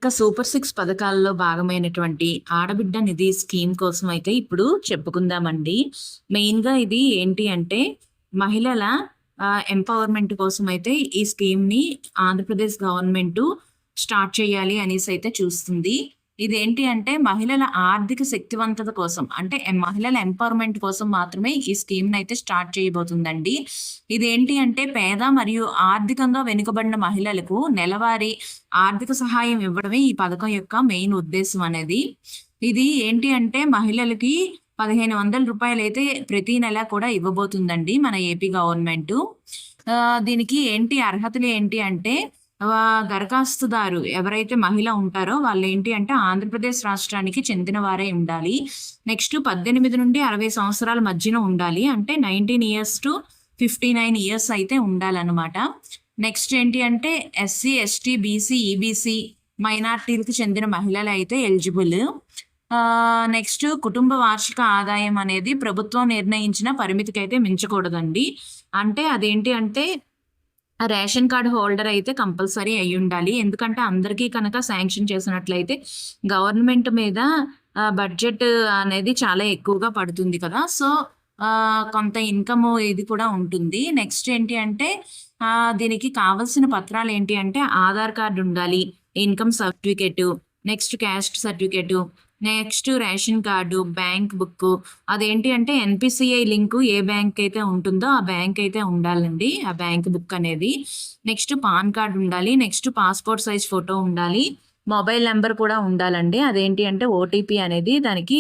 ఇక సూపర్ 6 పథకాల్లో భాగమైనటువంటి ఆడబిడ్డ నిధి స్కీమ్ కోసం అయితే ఇప్పుడు చెప్పుకుందామండి. మెయిన్‌గా ఇది ఏంటి అంటే మహిళల ఎంపవర్‌మెంట్ కోసం అయితే ఈ స్కీమ్‌ని ఆంధ్రప్రదేశ్ గవర్నమెంటు స్టార్ట్ చేయాలి అనేసి అయితే చూస్తుంది. ఇదేంటి అంటే మహిళల ఆర్థిక శక్తివంతత కోసం అంటే మహిళల ఎంపవర్‌మెంట్ కోసం మాత్రమే ఈ స్కీమ్‌నైతే స్టార్ట్ చేయబోతుందండి. ఇదేంటి అంటే పేద మరియు ఆర్థికంగా వెనుకబడిన మహిళలకు నెలవారీ ఆర్థిక సహాయం ఇవ్వడమే ఈ పథకం యొక్క మెయిన్ ఉద్దేశ్యం అనేది. ఇది ఏంటి అంటే మహిళలకి రూ. 1,500 అయితే ప్రతి నెల కూడా ఇవ్వబోతుందండి మన ఏపీ గవర్నమెంటు. దీనికి ఏంటి అర్హతలు ఏంటి అంటే దరఖాస్తుదారు ఎవరైతే మహిళ ఉంటారో వాళ్ళేంటి అంటే ఆంధ్రప్రదేశ్ రాష్ట్రానికి చెందిన వారే ఉండాలి. నెక్స్ట్ 18 నుండి 60 సంవత్సరాల మధ్యన ఉండాలి. అంటే 19 ఇయర్స్ టు 59 ఇయర్స్ అయితే ఉండాలన్నమాట. నెక్స్ట్ ఏంటి అంటే ఎస్సీ, ఎస్టీ, బీసీ, ఈబీసీ మైనార్టీలకు చెందిన మహిళలు అయితే ఎలిజిబుల్. నెక్స్ట్ కుటుంబ వార్షిక ఆదాయం అనేది ప్రభుత్వం నిర్ణయించిన పరిమితికి అయితే మించకూడదండి. అంటే అదేంటి అంటే రేషన్ కార్డ్ హోల్డర్ అయితే కంపల్సరీ అయి ఉండాలి. ఎందుకంటే అందరికీ కనుక శాంక్షన్ చేసినట్లయితే గవర్నమెంట్ మీద బడ్జెట్ అనేది చాలా ఎక్కువగా పడుతుంది కదా. సో కొంత ఇన్కమ్ ఇది కూడా ఉంటుంది. నెక్స్ట్ ఏంటి అంటే దీనికి కావాల్సిన పత్రాలు ఏంటి అంటే ఆధార్ కార్డు ఉండాలి, income certificate, next caste certificate, next ration card, bank book. అదేంటి అంటే ఎన్పిసిఐ లింకు ఏ బ్యాంక్ అయితే ఉంటుందో ఆ బ్యాంక్ అయితే ఉండాలండి, ఆ బ్యాంక్ బుక్ అనేది. నెక్స్ట్ పాన్ కార్డు ఉండాలి. నెక్స్ట్ పాస్పోర్ట్ సైజ్ ఫోటో ఉండాలి. మొబైల్ నెంబర్ కూడా ఉండాలండి. అదేంటి అంటే ఓటీపీ అనేది దానికి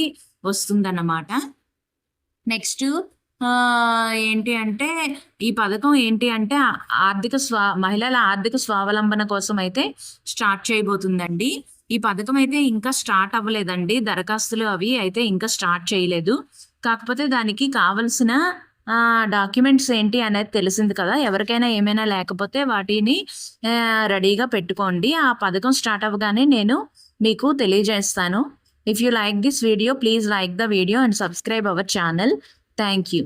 వస్తుందన్నమాట. నెక్స్ట్ ఏంటి అంటే ఈ పథకం ఏంటి అంటే మహిళల ఆర్థిక స్వావలంబన కోసం అయితే స్టార్ట్ చేయబోతుందండి. ఈ పథకం అయితే ఇంకా స్టార్ట్ అవ్వలేదండి. దరఖాస్తులు అవి అయితే ఇంకా స్టార్ట్ చేయలేదు. కాకపోతే దానికి కావలసిన డాక్యుమెంట్స్ ఏంటి అనేది తెలిసింది కదా. ఎవరికైనా ఏమైనా లేకపోతే వాటిని రెడీగా పెట్టుకోండి. ఆ పథకం స్టార్ట్ అవ్వగానే నేను మీకు తెలియజేస్తాను. If you like this video, please like the video and subscribe our channel. Thank you.